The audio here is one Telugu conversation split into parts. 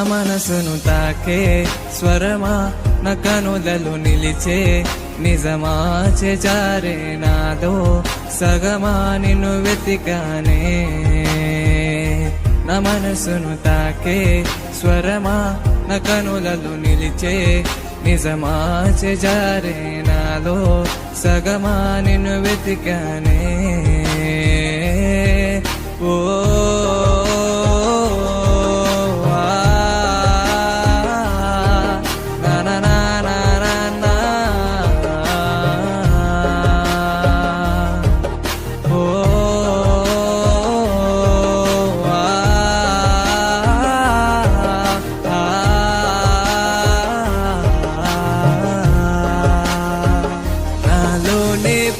మనసును తాకే స్వరమా నా కనులలో నిలిచే నిజమా చేజారే నాదో సగమా నిన్ను వెతికానే నా మనసును తాకే స్వరమా నా కనులలో నిలిచే నిజమా చేజారే నాలో సగమా నిన్ను వెతికానే ఓ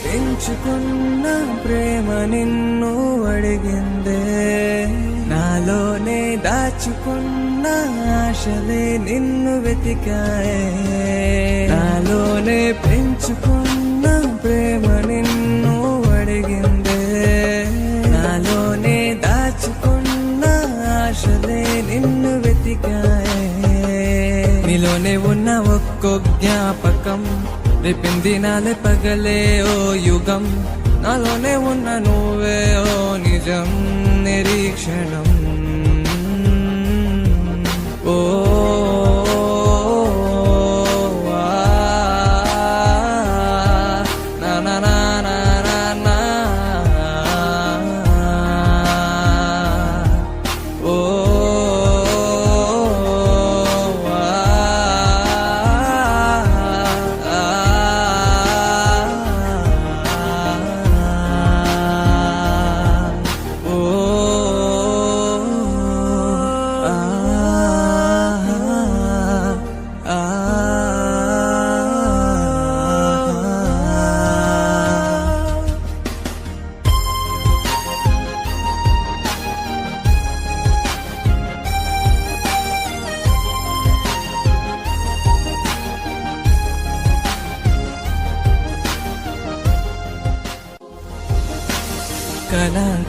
పెంచుకున్న ప్రేమ నిన్ను అడిగిందే నాలోనే దాచుకున్న ఆశలే నిన్ను వెతికాయే నాలోనే పెంచుకున్న ప్రేమ నిన్ను అడిగిందే నాలోనే దాచుకున్న ఆశలే నిన్ను వెతికాయే నీలోనే ఉన్న ఒక్కో జ్ఞాపకం రేపింది నాలే పగలే ఓ యుగం నాలోనే ఉన్న నువ్వే ఓ నిజం నిరీక్షణం ఓ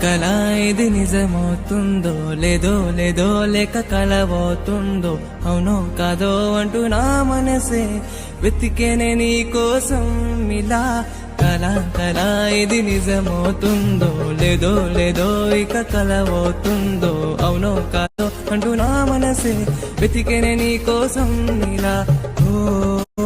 కళ ఇది నిజమవుతుందో లేదో లేదో లేక కలవవుతుందో అవునో కాదో అంటూ నా మనసే వెతికేనే నీ కోసం ఇలా కళ ఇది నిజమవుతుందో లేదో లేదో ఇక కలవవుతుందో అవునో కాదో అంటూ నా మనసే వెతికేనే నీ కోసం ఇలా ఓ